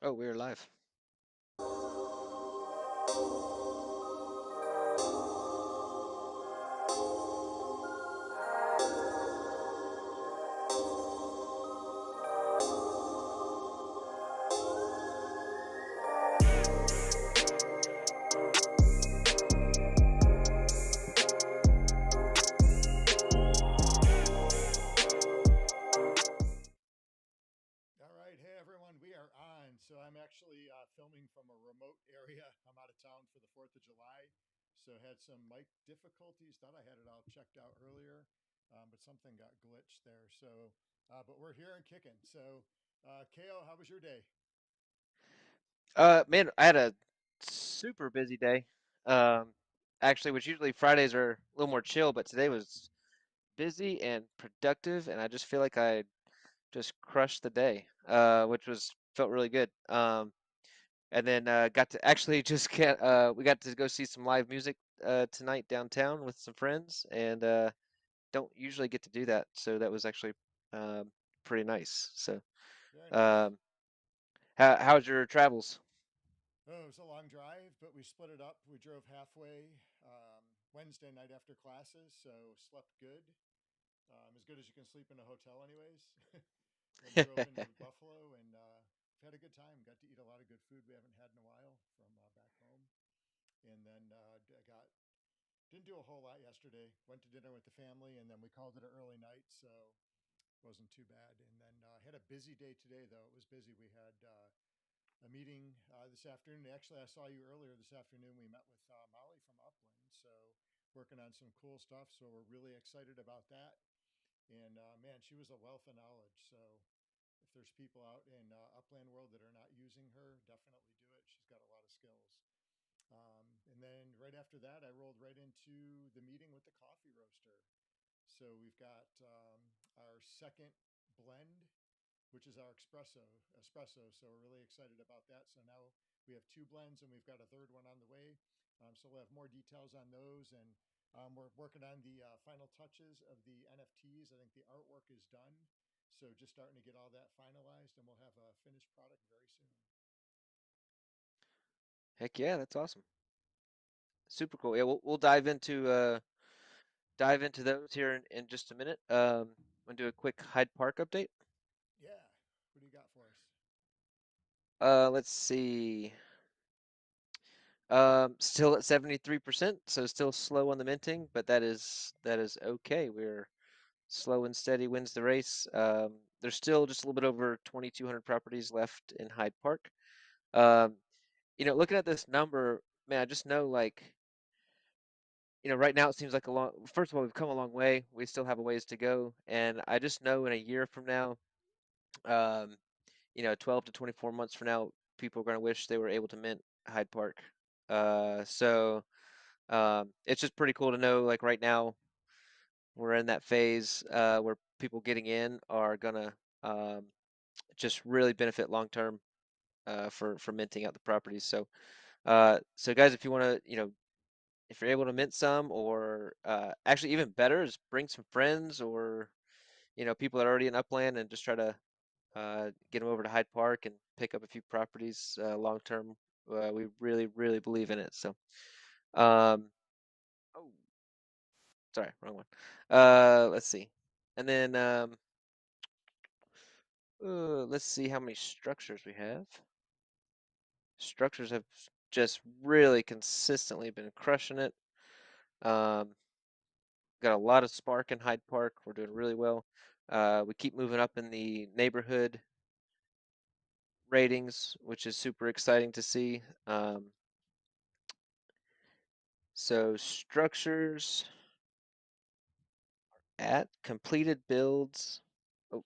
Oh, we're live. All right. Hey, everyone. We are on. So I'm actually filming from a remote area. I'm out of town for the 4th of July. So had some mic difficulties. Thought I had it all checked out earlier, but something got glitched there. But we're here and kicking. So, KO, how was your day? Man, I had a super busy day. Um, Actually, which usually Fridays are a little more chill, but today was busy and productive, and I just feel like I just crushed the day, which was felt really good. And then got to actually just get we got to go see some live music tonight downtown with some friends, and don't usually get to do that, so that was actually um, pretty nice. So, Very nice. um, how's your travels? Oh, it was a long drive, but we split it up. We drove halfway Wednesday night after classes, so slept good. As good as you can sleep in a hotel, anyways. Then drove into Buffalo and had a good time. Got to eat a lot of good food we haven't had in a while from back home. And then I got didn't do a whole lot yesterday. Went to dinner with the family, and then we called it an early night, so it wasn't too bad. And then had a busy day today, though. It was busy. We had a meeting this afternoon. Actually, I saw you earlier this afternoon. We met with Molly from Upland, so working on some cool stuff. So we're really excited about that. And man, she was a wealth of knowledge. So if there's people out in Upland world that are not using her, definitely do it. She's got a lot of skills. And then right after that, I rolled right into the meeting with the coffee roaster. So we've got our second blend, which is our espresso. So we're really excited about that. So now we have two blends, and we've got a third one on the way. So we'll have more details on those, and we're working on the final touches of the NFTs. I think the artwork is done, so just starting to get all that finalized, and we'll have a finished product very soon. Heck yeah, that's awesome. Super cool. Yeah, we'll dive into those here in just a minute. I'm gonna do a quick Hyde Park update. Yeah, what do you got for us? Let's see. Still at 73%, so still slow on the minting, but that is okay. We're slow and steady wins the race. There's still just a little bit over 2,200 properties left in Hyde Park. Um, looking at this number, man, I just know like right now it seems like first of all, we've come a long way. We still have a ways to go. And I just know in a year from now, um, 12 to 24 months from now, people are going to wish they were able to mint Hyde Park. So it's just pretty cool to know, like right now, we're in that phase where people getting in are going to just really benefit long term for minting out the properties. So guys, if you want to, if you're able to mint some, or actually even better is bring some friends or people that are already in Upland and just try to get them over to Hyde Park and pick up a few properties long term. We really really believe in it. So um, oh, sorry, wrong one. Let's see, and then let's see how many structures we have. Structures have just really consistently been crushing it. Um, got a lot of spark in Hyde Park. We're doing really well. We keep moving up in the neighborhood ratings, which is super exciting to see. So structures at completed builds. Oh,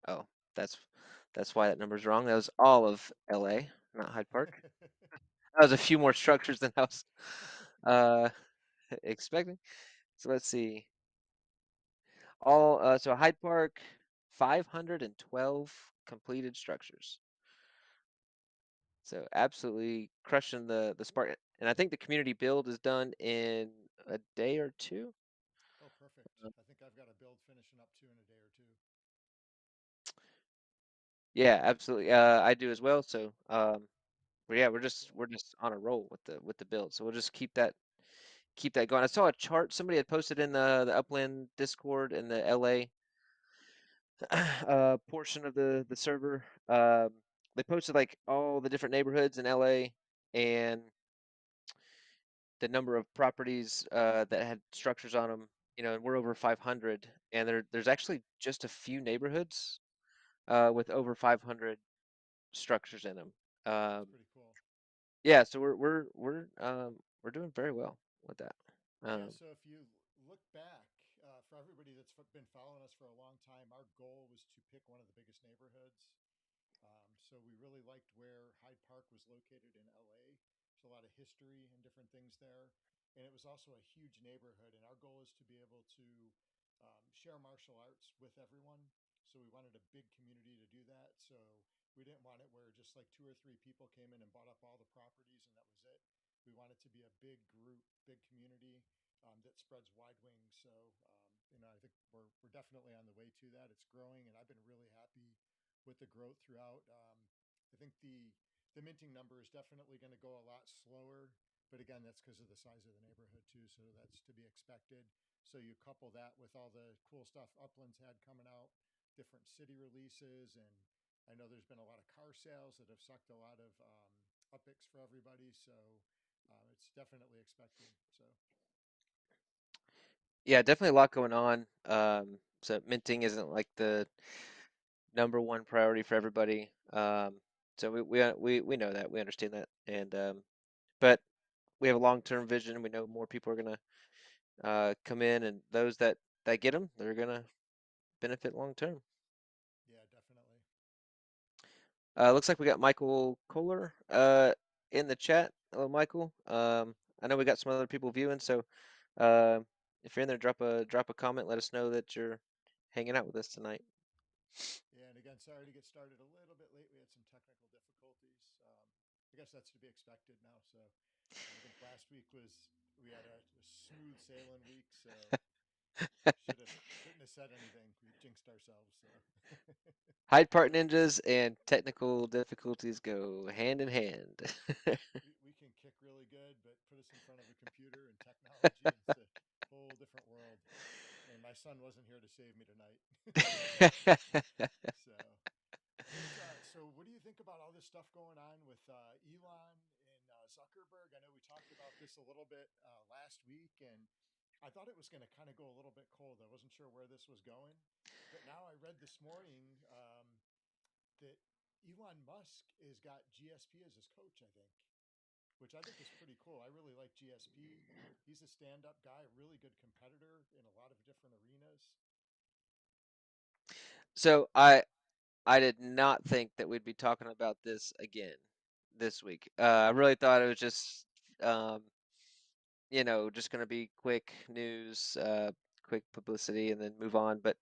oh, that's why that number's wrong. That was all of LA, not Hyde Park. That was a few more structures than I was uh, expecting. So let's see. So Hyde Park, 512 completed structures. So absolutely crushing the spark. And I think the community build is done in a day or two. Oh, perfect. Uh, I think I've got a build finishing up too in a day or two. Yeah, absolutely. I do as well. So, but yeah, Cool. we're just on a roll with the build. So we'll just keep that going. I saw a chart somebody had posted in the Upland Discord in the LA portion of the server. They posted like all the different neighborhoods in LA and the number of properties that had structures on them. You know, and we're over 500, and there's actually just a few neighborhoods with over 500 structures in them. That's Um, pretty cool. yeah, so we're doing very well with that. Yeah, Um, so if you look back, for everybody that's been following us for a long time, our goal was to pick one of the biggest neighborhoods. So we really liked where Hyde Park was located in LA. There's a lot of history and different things there. And it was also a huge neighborhood. And our goal is to be able to share martial arts with everyone. So we wanted a big community to do that. So we didn't want it where just like two or three people came in and bought up all the properties and that was it. We want it to be a big group, big community that spreads wide wings. So, I think we're definitely on the way to that. It's growing, and I've been really happy with the growth throughout. I think the minting number is definitely going to go a lot slower, but again, that's because of the size of the neighborhood too. So that's to be expected. So you couple that with all the cool stuff Upland's had coming out, different city releases, and I know there's been a lot of car sales that have sucked a lot of upics for everybody. So it's definitely expected. So yeah, definitely a lot going on. So minting isn't like the number one priority for everybody. So we know that, we understand that, and but we have a long-term vision. We know more people are gonna come in, and those that get them, they're gonna benefit long term. yeah, definitely. Looks like we got Michael Kohler in the chat. Hello, Michael. I know we got some other people viewing, so uh, if you're in there, drop a comment. Let us know that you're hanging out with us tonight. Yeah, and again, sorry to get started a little bit late. We had some technical difficulties. I guess that's to be expected now. So I think last week was we had a smooth sailing week. So shouldn't have said anything. We jinxed ourselves. So Hyde Park Ninjas and technical difficulties go hand in hand. we can kick really good, but put us in front of a computer and technology, and it's a whole different world. And my son wasn't here to save me tonight. So so what do you think about all this stuff going on with Elon and Zuckerberg? I know we talked about this a little bit last week, and I thought it was going to kind of go a little bit cold. I wasn't sure where this was going, but now I read this morning that Elon Musk has got GSP as his coach. I think, which I think is pretty cool. I really like GSP. He's a stand-up guy, a really good competitor in a lot of different arenas. So I did not think that we'd be talking about this again this week. I really thought it was just um, just gonna be quick news, quick publicity, and then move on. But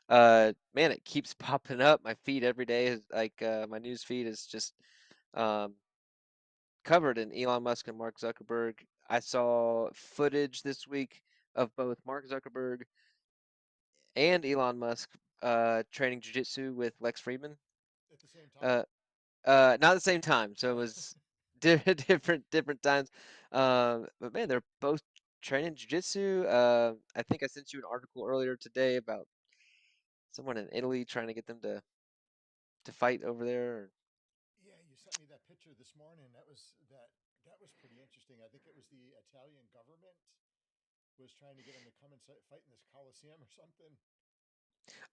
man, it keeps popping up. My feed every day is like my news feed is just um, covered in Elon Musk and Mark Zuckerberg. I saw footage this week of both Mark Zuckerberg and Elon Musk training jujitsu with Lex Friedman. At the same time. Uh, not at the same time, so it Oh, was different times. But man, they're both training jujitsu. I think I sent you an article earlier today about someone in Italy trying to get them to fight over there. yeah, you sent me that picture this morning. That was pretty interesting. I think it was the Italian government was trying to get him to come and fight in this Coliseum or something.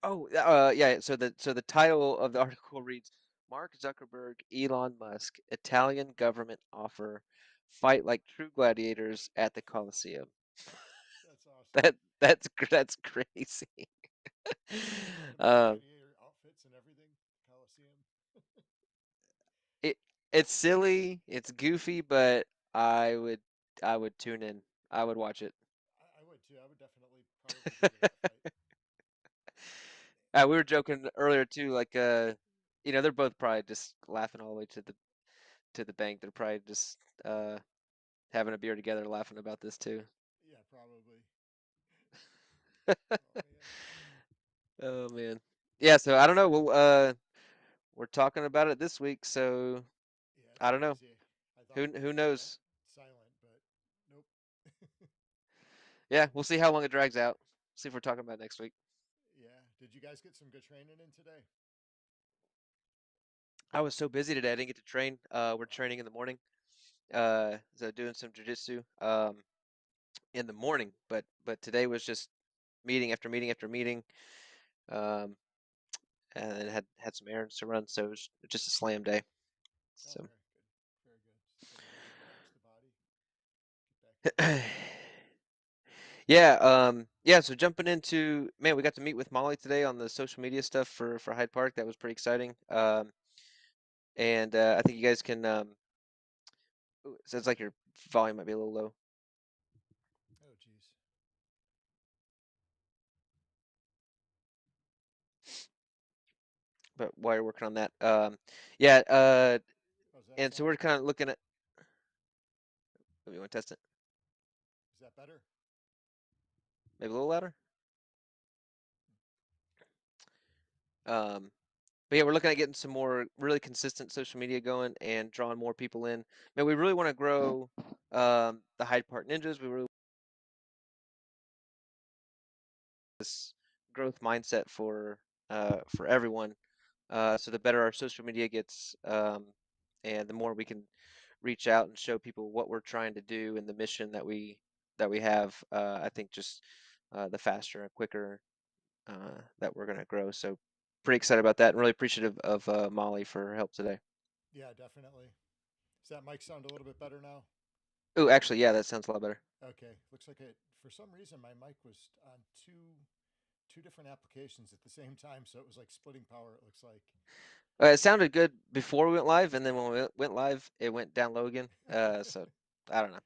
Oh, yeah. So the title of the article reads: Mark Zuckerberg, Elon Musk, Italian government offer fight like true gladiators at the Colosseum. That's awesome. That's crazy. Got him in Um, gladiator outfits and everything. Coliseum. it it's silly, it's goofy, but I would I would tune in. I would watch it. I would too. I would definitely probably go to that fight. We were joking earlier too, like they're both probably just laughing all the way to the bank. They're probably just having a beer together, laughing about this too. Yeah, probably. Oh man. Oh man, yeah. So I don't know. we're talking about it this week, so Yeah, it's I don't know. crazy. I thought Who it would who be knows? silent, but nope. Yeah, we'll see how long it drags out. See if we're talking about it next week. Yeah. Did you guys get some good training in today? I was so busy today, I didn't get to train. We're Wow. training in the morning. So doing some jujitsu in the morning, but today was just meeting after meeting after meeting. Um, and then had some errands to run, so it was just a slam day. Oh, So very good. Very good. Just take it easy, relax the body, get back to it. yeah, yeah. So jumping into man, we got to meet with Molly today on the social media stuff for Hyde Park. That was pretty exciting. And I think you guys can. Ooh, it sounds like your volume might be a little low, Oh, geez. but while you're working on that, yeah. How's that And so sound? we're kind of looking at. Maybe you want to test it? Is that better? Maybe a little louder. Um, but yeah, we're looking at getting some more really consistent social media going and drawing more people in. Man, we really want to grow the Hyde Park Ninjas. We really this growth mindset for everyone. So the better our social media gets, and the more we can reach out and show people what we're trying to do and the mission that we have, I think just the faster and quicker that we're going to grow. So pretty excited about that and really appreciative of Molly for her help today. Yeah, definitely. Does that mic sound a little bit better now? Oh, actually, yeah, that sounds a lot better. Okay. Looks like it. For some reason, my mic was on two different applications at the same time, so it was like splitting power. It looks like. It sounded good before we went live, and then when we went live, it went down low again. So I don't know.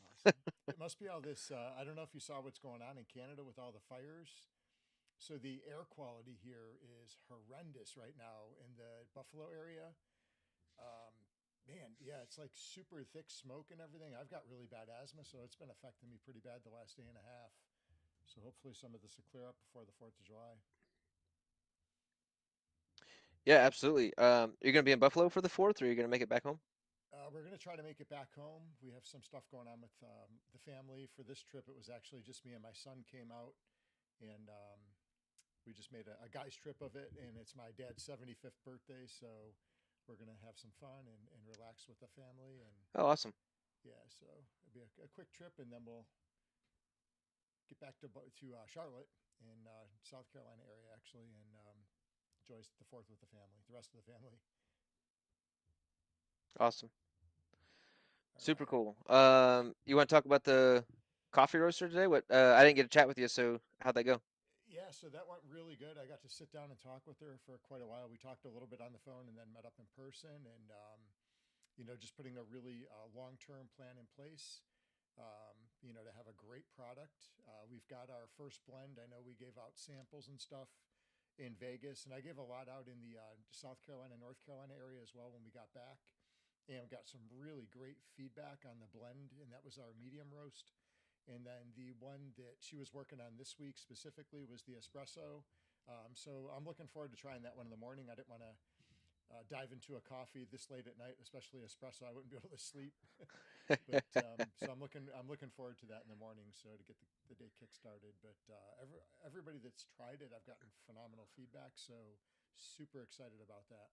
Awesome. It must be all this. I don't know if you saw what's going on in Canada with all the fires. So the air quality here is horrendous right now in the Buffalo area. Um, Man, yeah, it's like super thick smoke and everything. I've got really bad asthma, so it's been affecting me pretty bad the last day and a half. So hopefully some of this will clear up before the 4th of July. Yeah, absolutely. You're gonna be in Buffalo for the fourth, or you're gonna make it back home? We're going to try to make it back home. We have some stuff going on with the family. For this trip, it was actually just me and my son came out, and we just made a guy's trip of it. And it's my dad's 75th birthday, so we're going to have some fun and relax with the family. And Oh, awesome. yeah, so it'll be a quick trip, and then we'll get back to Charlotte in South Carolina area actually, and enjoy the 4th with the family, the rest of the family. Awesome. All Super right. cool. You want to talk about the coffee roaster today? What? I didn't get to chat with you, so how'd that go? Yeah, so that went really good. I got to sit down and talk with her for quite a while. We talked a little bit on the phone and then met up in person, and just putting a really long-term plan in place. To have a great product. We've got our first blend. I know we gave out samples and stuff in Vegas, and I gave a lot out in the South Carolina, North Carolina area as well when we got back, and got some really great feedback on the blend, and that was our medium roast. And then the one that she was working on this week specifically was the espresso. So I'm looking forward to trying that one in the morning. I didn't want to dive into a coffee this late at night, especially espresso. I wouldn't be able to sleep. But so I'm looking forward to that in the morning. So to get the day kick started. But everybody that's tried it, I've gotten phenomenal feedback. So super excited about that.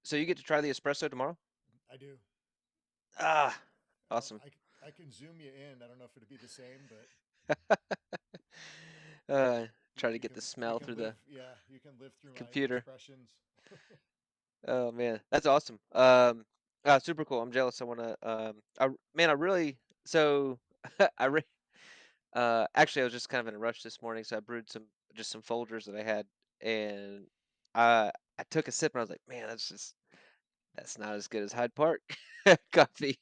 So you get to try the espresso tomorrow? I do. Ah, Oh, awesome. I can zoom you in. I don't know if it'd be the same, but uh, you, Try to you get can the you smell can through live. the Yeah, you can live through my computer. expressions. Oh man, that's awesome. Super cool. I'm jealous. I wanna. Man, I really. So I re actually I was just kind of in a rush this morning, so I brewed some Folgers that I had, and I took a sip and I was like, man, that's not as good as Hyde Park coffee.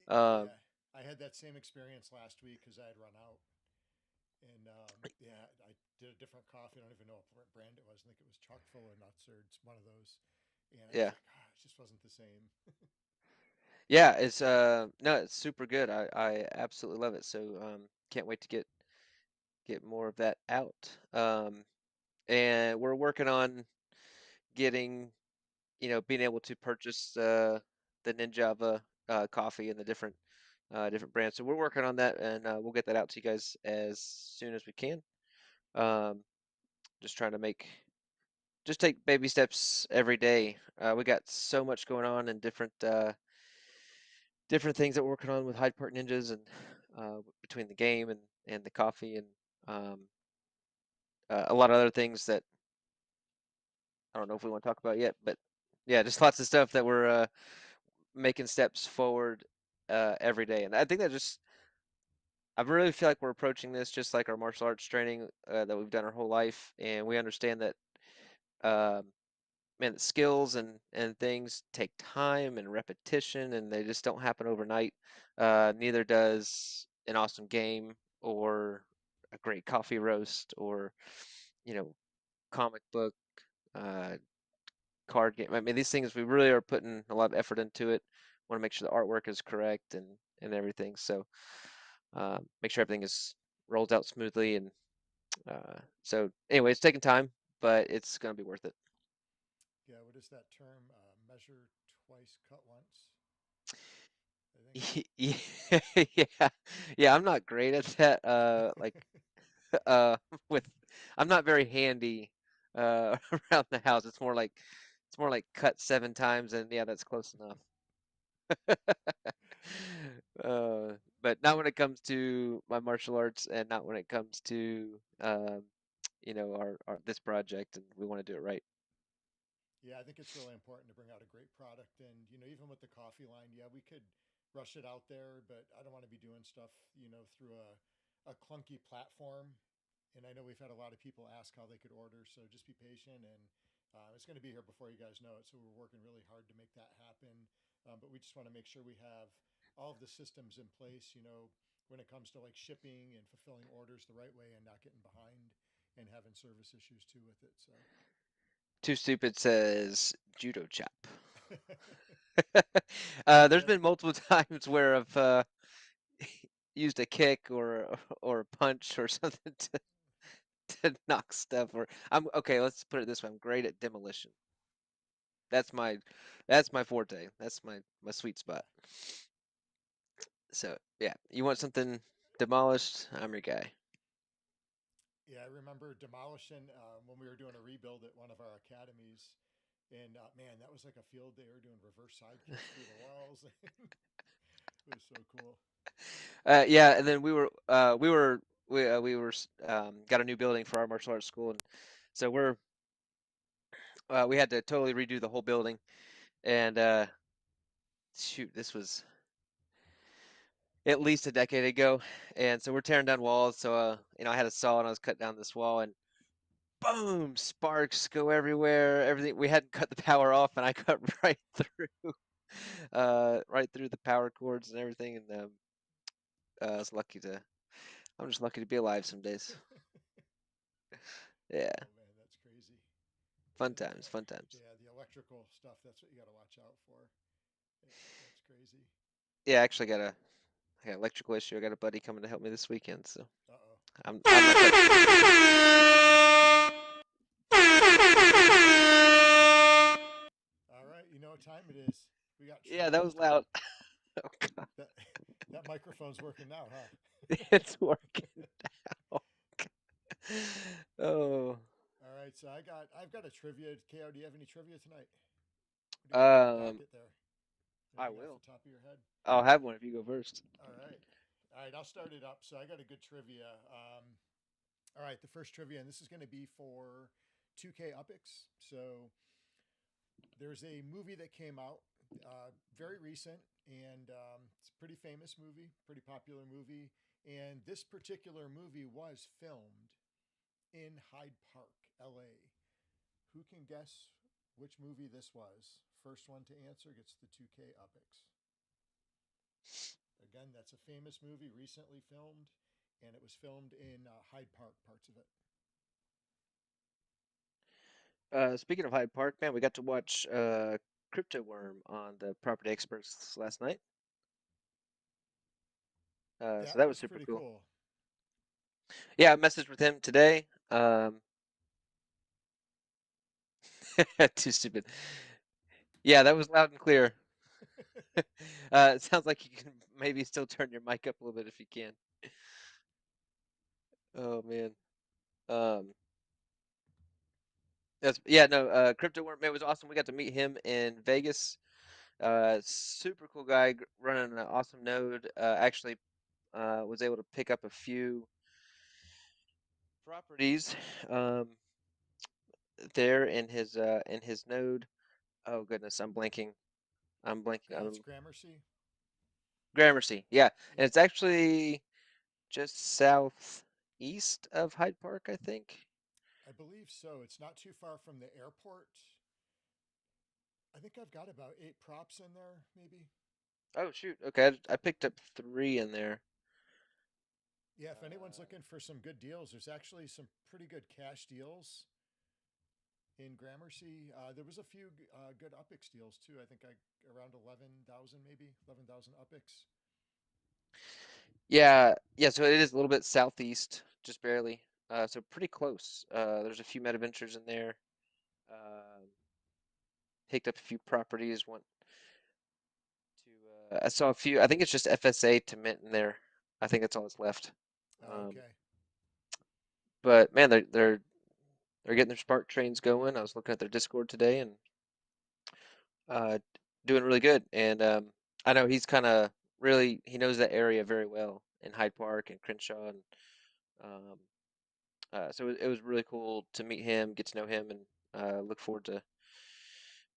Um, Yeah, I had that same experience last week because I had run out. And yeah, I did a different coffee. I don't even know what brand it was. I think it was chock full of nuts or it's one of those. And I was yeah, like, it just wasn't the same. yeah. It's no, it's super good. I absolutely love it. So can't wait to get more of that out. And we're working on getting. being able to purchase the Ninjava coffee and the different brands. So we're working on that, and we'll get that out to you guys as soon as we can. Um, just trying to just take baby steps every day. We got so much going on and different things that we're working on with Hyde Park Ninjas and between the game and the coffee and um, a lot of other things that I don't know if we want to talk about yet, but yeah, just lots of stuff that we're making steps forward every day. And I think I really feel like we're approaching this just like our martial arts training that we've done our whole life, and we understand that um, man, the skills and things take time and repetition, and they just don't happen overnight. Neither does an awesome game or a great coffee roast or you know comic book, uh, card game. I mean, these things we really are putting a lot of effort into it. Want to make sure the artwork is correct and everything. So make sure everything is rolls out smoothly. And so anyway, it's taking time, but it's going to be worth it. Yeah, what is that term? Measure twice, cut once. I think. Yeah, yeah, yeah. I'm not great at that. Uh, with I'm not very handy around the house. It's more like cut 7 times, and yeah, that's close enough. Uh, but not when it comes to my martial arts, and not when it comes to our this project, and we want to do it right. Yeah, I think it's really important to bring out a great product. And, even with the coffee line, yeah, we could rush it out there, but I don't want to be doing stuff, through a clunky platform. And I know we've had a lot of people ask how they could order. So just be patient. And it's going to be here before you guys know it. So we're working really hard to make that happen. But we just want to make sure we have all of the systems in place, when it comes to like shipping and fulfilling orders the right way and not getting behind and having service issues too with it. So. Too Stupid says judo chop. There's Yeah, been multiple times where I've used a kick or a punch or something to knock stuff. Or I'm okay. Let's put it this way: I'm great at demolition. That's my that's my forte. That's my sweet spot. So yeah, you want something demolished? I'm your guy. yeah, I remember demolishing when we were doing a rebuild at one of our academies, and man, that was like a field day. We were doing reverse side kicks through the walls. It was so cool. Yeah, and then we got a new building for our martial arts school, and so we had to totally redo the whole building. And shoot, this was at least a decade ago, and so we're tearing down walls. So I had a saw and I was cutting down this wall, and boom, sparks go everywhere. Everything we hadn't cut the power off, and I cut right through the power cords and everything. And I was lucky to. I'm just lucky to be alive some days. Yeah, Oh man, that's crazy. fun Yeah, times, fun times. yeah, the electrical stuff. That's what you got to watch out for. That's crazy. Yeah, actually I got an electrical issue. I got a buddy coming to help me this weekend, so Uh oh. I'm not quite sure. All right, you know what time it is. We got Yeah, that trivia. was loud. Oh God, That that microphone's working now, huh? it's working now. Oh, All right, so I've got a trivia. Ko, do you have any trivia tonight? What do you got on the um, docket there? I Anything off will. the top of your head? I'll have one if you go first. All right. All right, I'll start it up. So I got a good trivia. All right, the first trivia, and this is going to be for 2K Upix. So there's a movie that came out very recent, and it's a pretty famous movie, pretty popular movie. And this particular movie was filmed in Hyde Park, LA. Who can guess which movie this was? First one to answer gets the 2K Upix. Again, that's a famous movie, recently filmed, and it was filmed in Hyde Park, parts of it. Speaking of Hyde Park, man, we got to watch Crypto Worm on the Property Experts last night. So That that was was super pretty cool. cool. Yeah, I messaged with him today. Too stupid. Yeah, that was loud and clear. It sounds like you can maybe still turn your mic up a little bit if you can. Oh man. Um, that's yeah, no, Crypto Worm, man, it was awesome. We got to meet him in Vegas. Super cool guy running an awesome node. Actually, was able to pick up a few properties there in his node. Oh goodness, I'm blanking. I'm blanking It's on Gramercy. Gramercy. Yeah, and Yep, it's actually just southeast of Hyde Park, I think. I believe so. It's not too far from the airport. I think I've got about 8 props in there, maybe. Oh shoot. Okay, I picked up three in there. Yeah, if anyone's Uh, looking for some good deals, there's actually some pretty good cash deals in Gramercy. There was a few good UPIX deals too. I think I around 11,000, maybe 11,000 UPIX. yeah, yeah. So it is a little bit southeast, just barely. So pretty close. There's a few meta ventures in there. Um, Picked up a few properties. Went to. I saw a few. I think it's just FSA to mint in there. I think that's all that's left. Um, Okay. but man, they're getting their Spark trains going. I was looking at their Discord today and uh, doing really good. And I know he's kind of really he knows that area very well in Hyde Park and Crenshaw, and um, so it was really cool to meet him, get to know him, and look forward to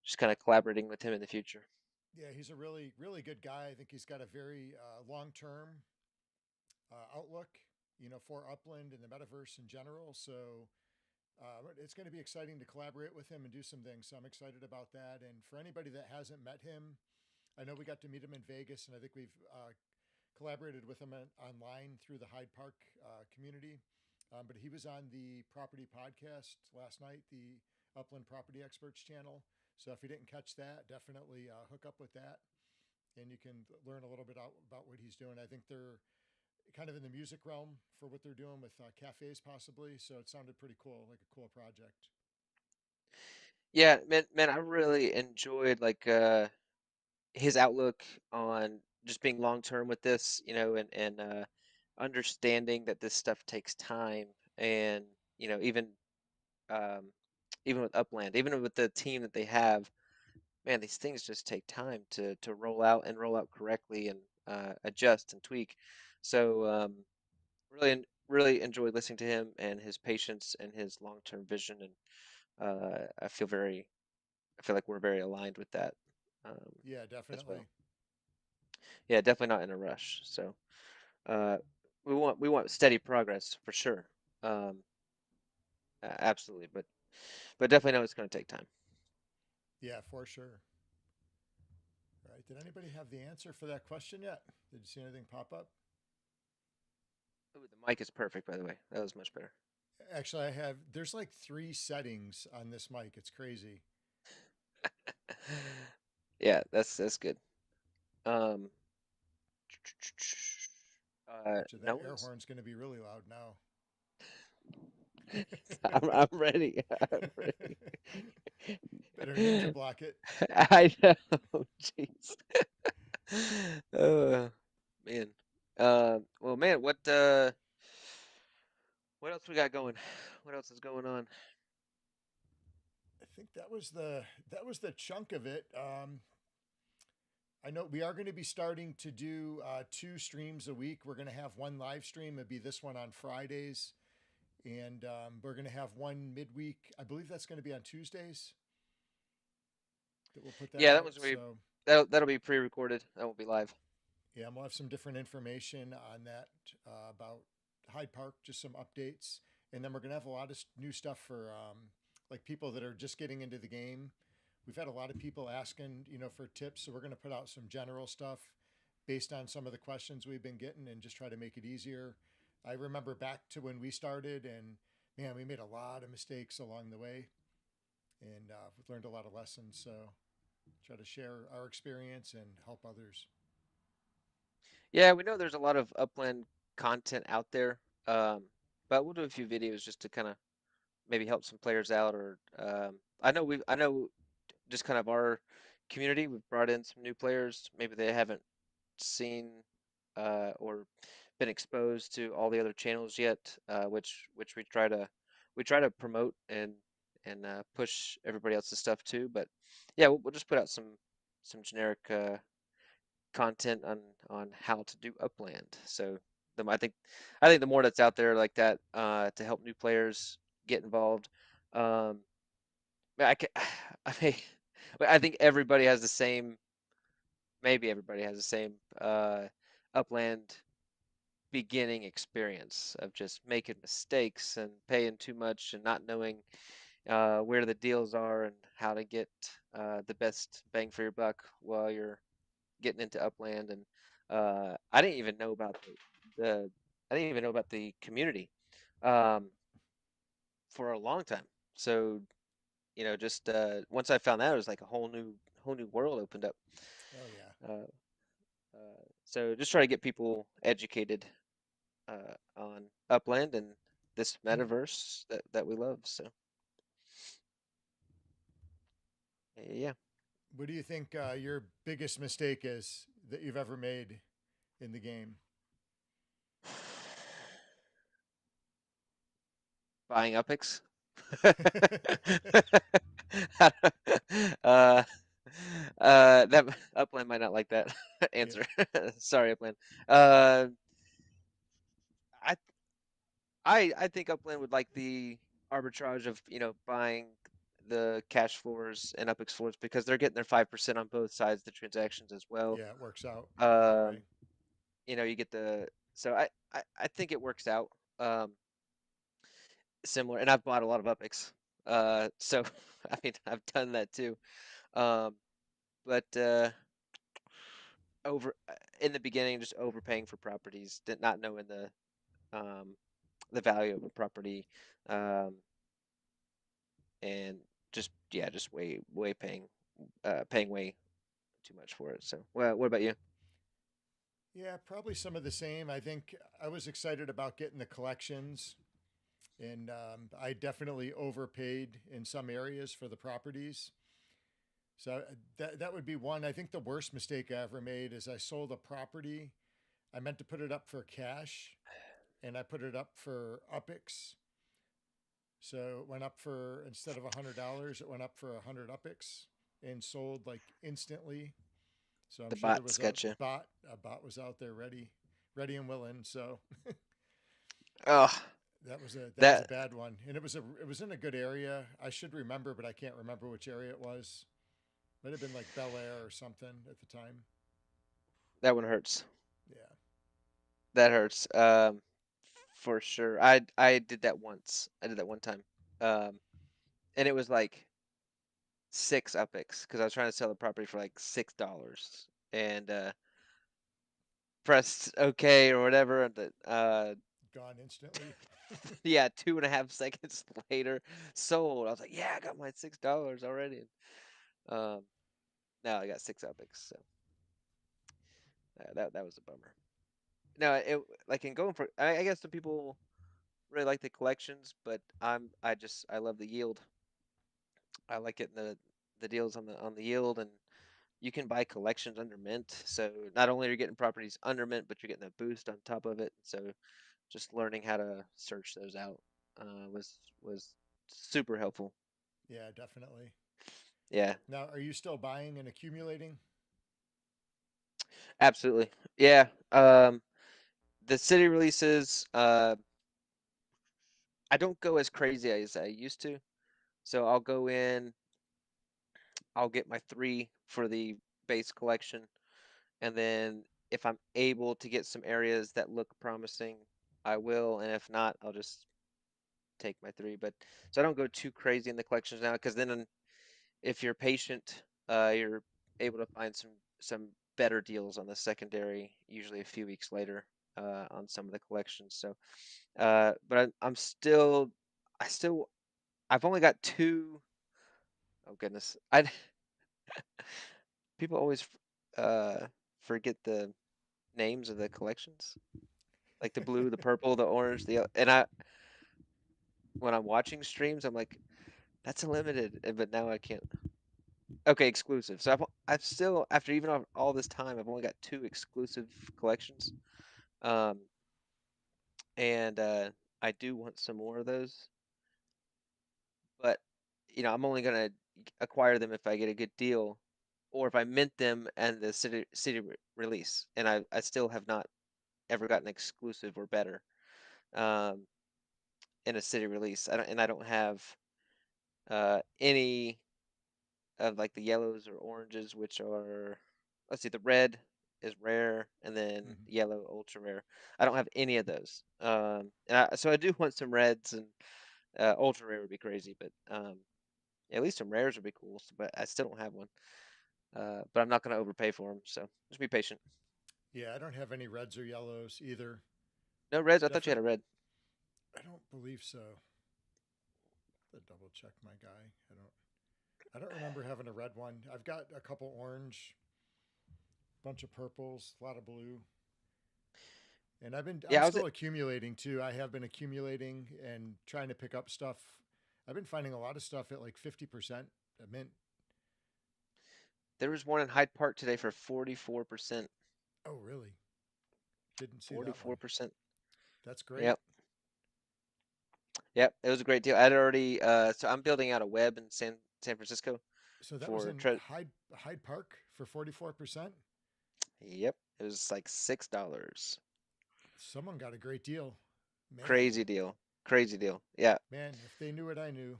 just kind of collaborating with him in the future. Yeah, he's a really, really good guy. I think he's got a very long term outlook, for Upland and the metaverse in general. So it's going to be exciting to collaborate with him and do some things. So I'm excited about that. And for anybody that hasn't met him, I know we got to meet him in Vegas, and I think we've collaborated with him online through the Hyde Park community. But he was on the property podcast last night, the Upland Property Experts channel. So if you didn't catch that, definitely hook up with that, and you can learn a little bit about what he's doing. I think they're kind of in the music realm for what they're doing with cafes, possibly. So it sounded pretty cool, like a cool project. Yeah, man, I really enjoyed like his outlook on just being long term with this, and understanding that this stuff takes time, and even um, even with Upland, even with the team that they have, man, these things just take time to roll out and roll out correctly and adjust and tweak. So really enjoyed listening to him and his patience and his long term vision, and I feel like we're very aligned with that um, Yeah, as well. definitely. Yeah, definitely not in a rush. So uh, we want steady progress for sure. Um, Absolutely, but definitely know it's going to take time. Yeah, for sure. All right. Did anybody have the answer for that question yet? Did you see anything pop up? Ooh, the mic is perfect, by the way. That was much better. Actually, there's like 3 settings on this mic. It's crazy. Yeah, that's good. Um, Which no that air one's. horn's going to be really loud now. I'm ready. I'm ready. Better ninja block it. I know. Jeez. Oh man. Well, man, what else we got going? What else is going on? I think that was the chunk of it. I know we are going to be starting to do 2 streams a week. We're going to have one live stream. It'll be this one on Fridays, and we're going to have one midweek. I believe that's going to be on Tuesdays that we'll put that Yeah, that out. one's gonna be So that'll be pre-recorded. That won't be live. yeah, we'll have some different information on that about Hyde Park, just some updates, and then we're going to have a lot of new stuff for like people that are just getting into the game. We've had a lot of people asking, for tips, so we're going to put out some general stuff based on some of the questions we've been getting and just try to make it easier. I remember back to when we started, and man, we made a lot of mistakes along the way, and we've learned a lot of lessons. So try to share our experience and help others. Yeah, we know there's a lot of Upland content out there, but we'll do a few videos just to kind of maybe help some players out, or I know just kind of our community. We've brought in some new players. Maybe they haven't seen or been exposed to all the other channels yet, which we try to promote and push everybody else's stuff too. But yeah, we'll just put out some generic content on how to do Upland. So I think the more that's out there like that to help new players get involved. Um, I can, I mean, I think everybody has the same. Maybe everybody has the same Upland beginning experience of just making mistakes and paying too much and not knowing where the deals are and how to get the best bang for your buck while you're getting into Upland. And I didn't even know about the I didn't even know about the community um, for a long time. So just once I found out, it was like a whole new world opened up. Oh yeah. Uh, so just try to get people educated on Upland and this And metaverse that we love. So yeah, what do you think your biggest mistake is that you've ever made in the game? buying Upix. uh, that Upland might not like that Yeah. answer. Sorry, Upland. Uh, I I think Upland would like the arbitrage of buying the cash floors and Upix floors because they're getting their 5% on both sides of the transactions as well. Yeah, it works out that Um, way. you get the so I think it works out similar, and I've bought a lot of Upix. So I mean I've done that too. Um, but over in the beginning, just overpaying for properties, not knowing um the value of a property, um, and just way paying way too much for it. So, well, what about you? Yeah, probably some of the same. I think I was excited about getting the collections, and I definitely overpaid in some areas for the properties. So that would be one. I think the worst mistake I ever made is I sold a property. I meant to put it up for cash, and I put it up for UPIX. So it went up for, instead of $100, it went up for 100 UPIX and sold like instantly. So I'm The sure there bots was a gotcha. bot. A bot was out there ready and willing. So Oh, that was a that bad one, and it was in a good area. I should remember, but I can't remember which area it was. Might have been like Bel Air or something at the time. that one hurts. Yeah, That hurts. For sure. I did that once. I did that one time. Um, and it was like six Upix because I was trying to sell the property for like $6 and pressed OK or whatever. And gone instantly. yeah, 2.5 seconds later, sold. I was like, yeah, I got my $6 already. Um, now I got six Upix, so that was a bummer. No, it like in going for I guess some people really like the collections, but I love the yield. I like getting the deals on the yield, and you can buy collections under mint. So not only are you getting properties under mint, but you're getting a boost on top of it. So just learning how to search those out was super helpful. Yeah, definitely. Yeah, Now, are you still buying and accumulating? absolutely. Yeah. The city releases, I don't go as crazy as I used to. So I'll go in, I'll get my three for the base collection, and then if I'm able to get some areas that look promising, I will, and if not, I'll just take my three. But so I don't go too crazy in the collections now, because then if you're patient, you're able to find some better deals on the secondary, usually a few weeks later, on some of the collections. So, but I still, I've only got two. Oh goodness, I people always forget the names of the collections, like the blue, the purple, the orange, and I when I'm watching streams, I'm like, that's a limited, but now I can't. Okay, exclusive. So I've still, after even all this time, I've only got two exclusive collections. Um, and I do want some more of those, but I'm only gonna acquire them if I get a good deal, or if I mint them and the city release. And I still have not ever gotten exclusive or better um, in a city release. I don't have any of like the yellows or oranges, which are, let's see, the red is rare, and then Hmm. yellow ultra rare. I don't have any of those, so I do want some reds, and ultra rare would be crazy, but at least some rares would be cool. But I still don't have one. But I'm not going to overpay for them, so just be patient. Yeah, I don't have any reds or yellows either. No reds. I thought you had a Definitely, red. I don't believe so. To double check my guy. I don't remember having a red one. I've got a couple orange, bunch of purples, a lot of blue. And I'm Yeah, I was. still accumulating too. I have been accumulating and trying to pick up stuff. I've been finding a lot of stuff at like 50% a mint. There was one in Hyde Park today for 44%. Oh, really? Didn't see that one. 44%. That's great. Yep. Yep. It was a great deal. I'd already. So I'm building out a web in San Francisco So that was for in Hyde Park for 44%. Yep. It was like $6. Someone got a great deal. Man, Crazy deal. Crazy deal. Yeah. man, if they knew what I knew.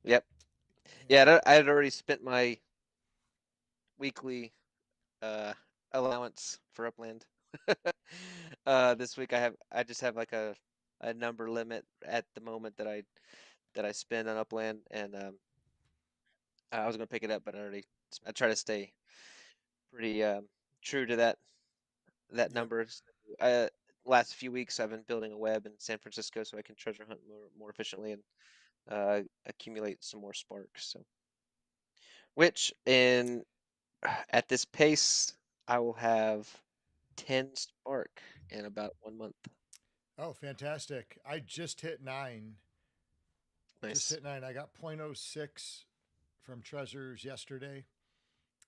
Yep. Man. Yeah. I had already spent my weekly uh allowance for Upland. This week I just have like a number limit at the moment that I spend on Upland, and I was gonna pick it up, but I try to stay pretty true to that Yep. number. So, uh, last few weeks I've been building a web in San Francisco so I can treasure hunt more efficiently and accumulate some more sparks. So, which in at this pace I will have 10 spark in about 1 month. Oh, fantastic. I just hit nine. Just Nice, hit nine. I got point oh 0.06 from treasures yesterday.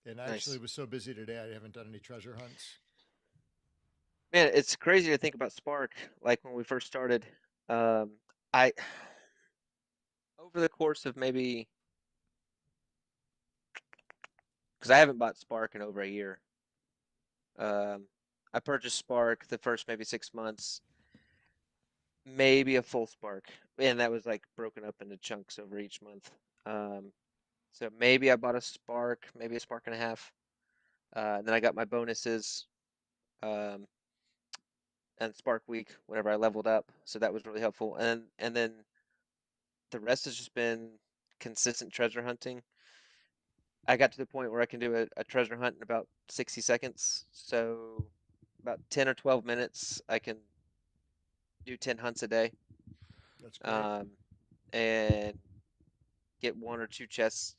And I actually nice. was so busy today, I haven't done any treasure hunts. Man, it's crazy to think about spark. Like when we first started, um, I over the course of maybe, because I haven't bought spark in over a year. Um, I purchased spark the first maybe 6 months, maybe a full spark, and that was like broken up into chunks over each month. Um, so maybe I bought a spark, maybe a spark and a half. And then I got my bonuses, um, and Spark Week whenever I leveled up, so that was really helpful. And then the rest has just been consistent treasure hunting. I got to the point where I can do a treasure hunt in about 60 seconds. So about 10 or 12 minutes, I can do 10 hunts a day, That's great. um, and get one or two chests.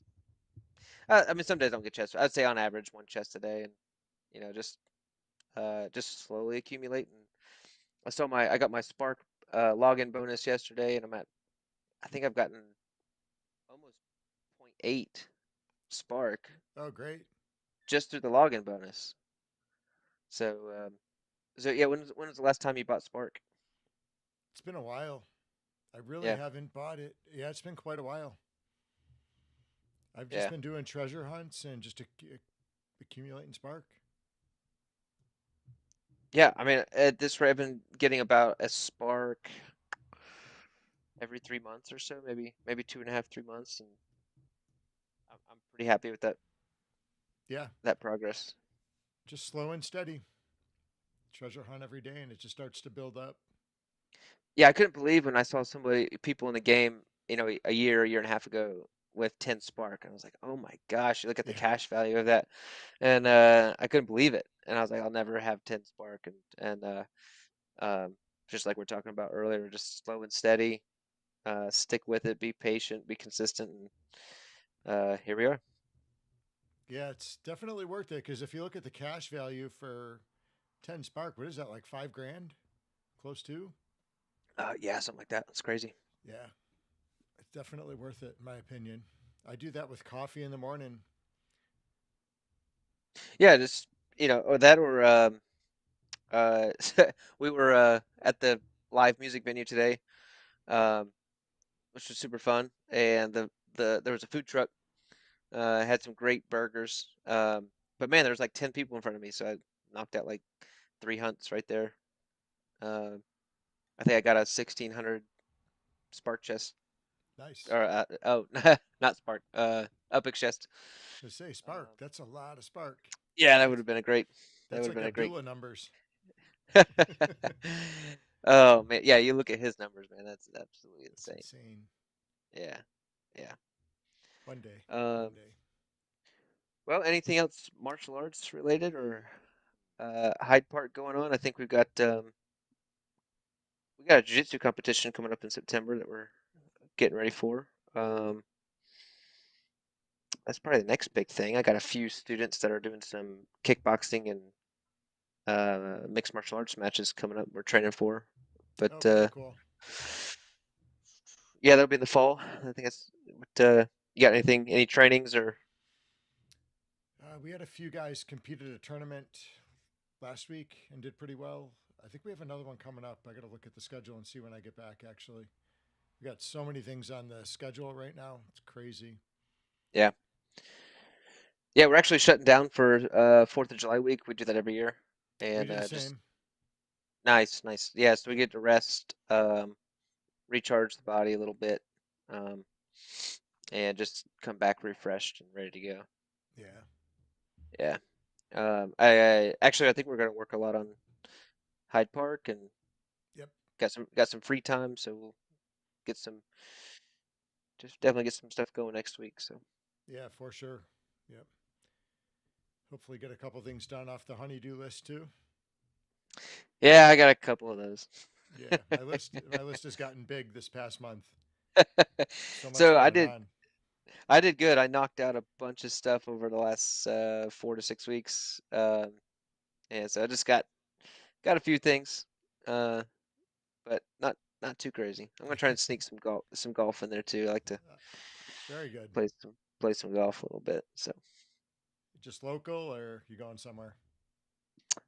I mean, some days I don't get chests. I'd say on average one chest a day, and just slowly accumulate. And I got my Spark login bonus yesterday, and I think I've gotten almost point 0.8 Spark Oh, great. just through the login bonus. So, so yeah, when was the last time you bought Spark? It's been a while. I really Yeah, haven't bought it. Yeah, it's been quite a while. I've just yeah, been doing treasure hunts and just accumulating spark. yeah. I mean, at this rate, I've been getting about a Spark every 3 months or so, maybe 2.5, 3 months, and I'm pretty happy with Yeah, that progress. just slow and steady. Treasure hunt every day and it just starts to build up. Yeah, I couldn't believe when I saw people in the game, a year and a half ago with 10 Spark, and I was like, oh my gosh, you look at the Yeah. cash value of that, and I couldn't believe it, and I was like, I'll never have 10 Spark, and um, just like we're talking about earlier, just slow and steady, stick with it, be patient, be consistent, and here we are. Yeah, it's definitely worth it because if you look at the cash value for 10 spark, what is that, like 5 grand? Close to? Yeah, something like that. It's crazy. Yeah, it's definitely worth it, in my opinion. I do that with coffee in the morning. Yeah, just or that or uh, we were at the live music venue today, um, which was super fun, and there was a food truck. Had some great burgers. But man, there was like 10 people in front of me, so I knocked out like 3 hunts right there. Uh, I think I got a 1600 spark chest, Nice. or oh, not spark, Upix chest. To say spark, Um, that's a lot of spark. yeah, that would That's have been a great. That that's would have like been a great. Abdullah numbers. Oh man, yeah, you look at his numbers, man. That's absolutely It's insane. insane. Yeah, yeah. One day, Um, one day. well, anything else martial arts related or Hyde Park going on? I think we got a jiu-jitsu competition coming up in September that we're getting ready for. Um, that's probably the next big thing. I got a few students that are doing some kickboxing and mixed martial arts matches coming up. We're training for, but Oh, very cool. yeah, that'll be in the fall. I think that's. But, you got anything? Any trainings or? We had a few guys compete at a tournament last week and did pretty well. I think we have another one coming up. I got to look at the schedule and see when I get back. Actually, we got so many things on the schedule right now. It's crazy. Yeah, yeah. We're actually shutting down for 4th of July week. We do that every year, We and do the just same. nice, nice. Yeah, so we Yep. get to rest, recharge the body a little bit, um, and just come back refreshed and ready to go. Yeah. Yeah. I think we're gonna work a lot on Hyde Park and Yep. got some free time, so we'll get some just definitely get some stuff going next week. So Yeah, for sure. Yep. Hopefully, get a couple things done off the honeydew list too. yeah, I got a couple of those. Yeah, my list has gotten big this past month. So much So I going did on. I did good. I knocked out a bunch of stuff over the last 4 to 6 weeks, and so I just got a few things, uh, but not too crazy. I'm gonna try and sneak some golf in there too. I like to Uh, Very good. play some golf a little bit. So Just local, or you going somewhere?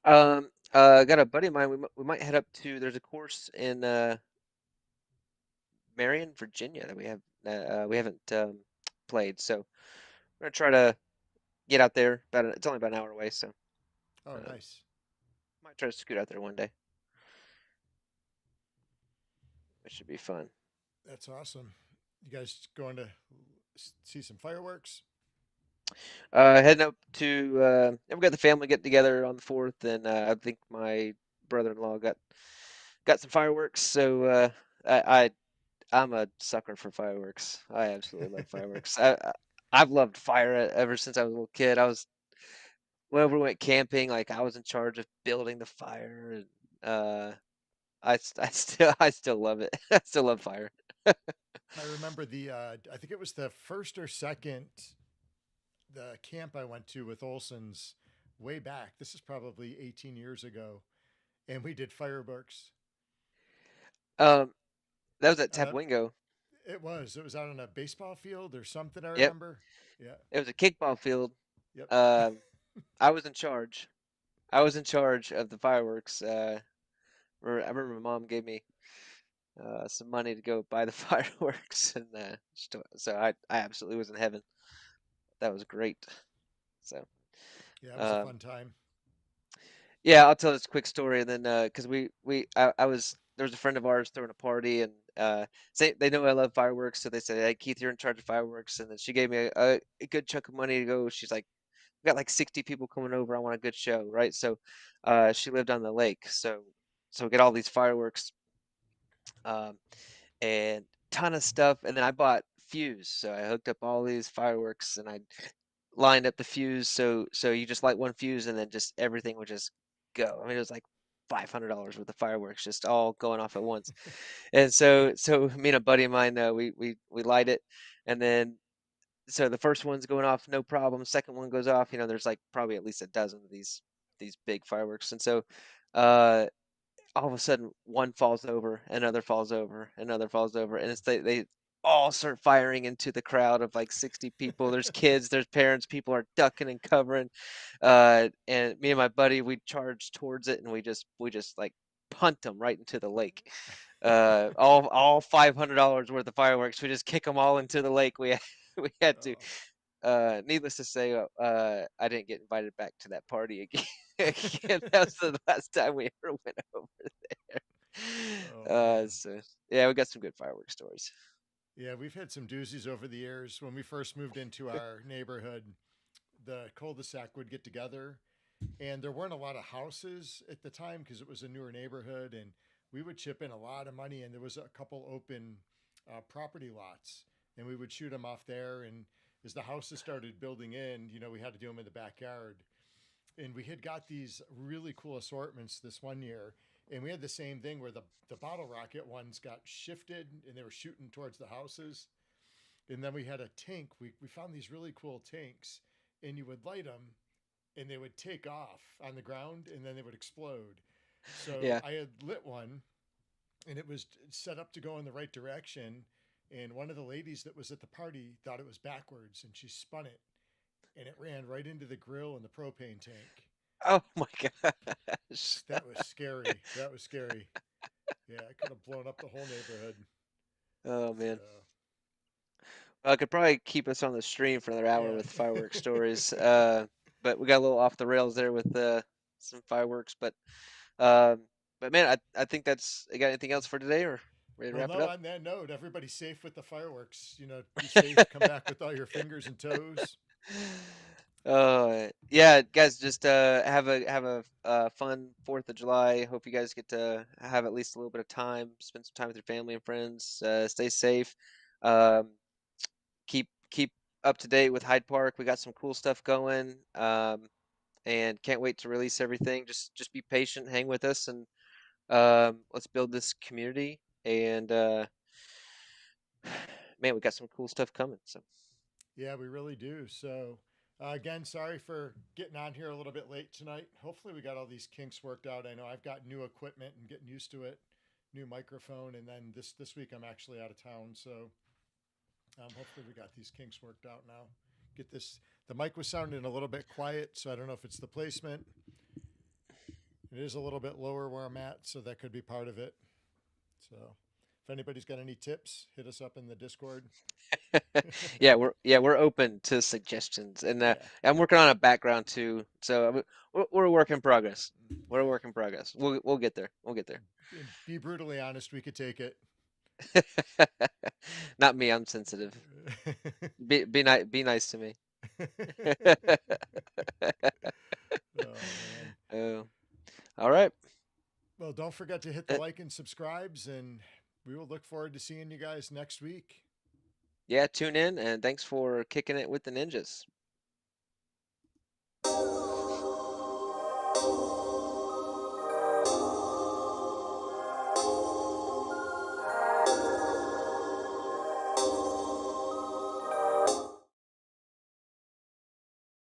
got a buddy of mine. We might head up to. There's a course in Marion, Virginia that we haven't played. So we're gonna try to get out there. It's only about an hour away, so Oh, um, nice. might try to scoot out there one day. It should be fun. That's awesome. You guys going to see some fireworks? Heading up to and we got the family get together on the 4th, and I think my brother-in-law got some fireworks. So I I'm a sucker for fireworks. I absolutely love fireworks. I've loved fire ever since I was a little kid. Whenever we went camping, like I was in charge of building the fire, and I still love it. I still love fire. I remember I think it was the first or second the camp I went to with Olson's way back. This is probably 18 years ago, and we did fireworks. Um, that was at On a, Tapwingo. it was out on a baseball field or something. I Yep, remember. Yeah. it was a kickball field. Yep. Um, I was in charge. I was in charge of the fireworks. I remember my mom gave me some money to go buy the fireworks, and so I absolutely was in heaven. That was great. So Yeah, it was a um, fun time. yeah, I'll tell this quick story, and then because I was there was a friend of ours throwing a party, and say they know I love fireworks, so they said, "Hey, Keith, you're in charge of fireworks," and then she gave me a good chunk of money to go. She's like, "We got like 60 people coming over. I want a good show, right?" So she lived on the lake, so we get all these fireworks. Um, and ton of stuff. And then I bought fuse, so I hooked up all these fireworks and I lined up the fuse. So you just light one fuse and then just everything would just go. I mean, it was like $500 worth of fireworks just all going off at once. And so me and a buddy of mine, we light it, and then so the first one's going off no problem. Second one goes off. There's like probably at least a dozen of these big fireworks, and so. Uh, all of a sudden one falls over, another falls over, another falls over, and it's they all start firing into the crowd of like 60 people. There's kids, there's parents, people are ducking and covering. And me and my buddy, we charged towards it and we just like punt them right into the lake. All $500 worth of fireworks. We just kick them all into the lake. We had to. Oh. Needless to say, I didn't get invited back to that party again. Again, that was the last time we ever went over there. Oh man. So yeah, we got some good fireworks stories. Yeah, we've had some doozies over the years. When we first moved into our neighborhood, the cul-de-sac would get together, and there weren't a lot of houses at the time because it was a newer neighborhood, and we would chip in a lot of money, and there was a couple open property lots, and we would shoot them off there. And as the houses started building in, we had to do them in the backyard. And we had got these really cool assortments this one year, and we had the same thing where the bottle rocket ones got shifted and they were shooting towards the houses. And then we had a tank. We found these really cool tanks, and you would light them and they would take off on the ground and then they would explode. So Yeah. I had lit one, and it was set up to go in the right direction. And one of the ladies that was at the party thought it was backwards, and she spun it, and it ran right into the grill and the propane tank. Oh my gosh. That was scary. That was scary. Yeah, it could have blown up the whole neighborhood. Oh So man. Well, I could probably keep us on the stream for another hour yeah. with fireworks stories. But we got a little off the rails there with some fireworks. Um, but man, I think that's. You got anything else for today, or ready to Well, wrap it no. up? On that note, everybody safe with the fireworks. Be safe. Come back with all your fingers and toes. Yeah, guys, just have a fun 4th of July. Hope you guys get to have at least a little bit of time, spend some time with your family and friends. Stay safe. Um, keep up to date with Hyde Park. We got some cool stuff going, and can't wait to release everything. Just be patient, hang with us, and let's build this community. And man, we got some cool stuff coming. So Yeah, we really do. So, again, sorry for getting on here a little bit late tonight. Hopefully, we got all these kinks worked out. I know I've got new equipment and getting used to it, new microphone, and then this week I'm actually out of town. So, hopefully, we got these kinks worked out now. Get this. The mic was sounding a little bit quiet, so I don't know if it's the placement. It is a little bit lower where I'm at, so that could be part of it. So, if anybody's got any tips, hit us up in the Discord. yeah, we're open to suggestions, and Yeah. I'm working on a background too. So we're a work in progress. We're a work in progress. We'll get there. We'll get there. Be brutally honest, we could take it. Not me. I'm sensitive. Be nice to me. Oh man. Oh, all right. Well, don't forget to hit the Uh, like and subscribes, and we will look forward to seeing you guys next week. Yeah, tune in and thanks for kicking it with the ninjas.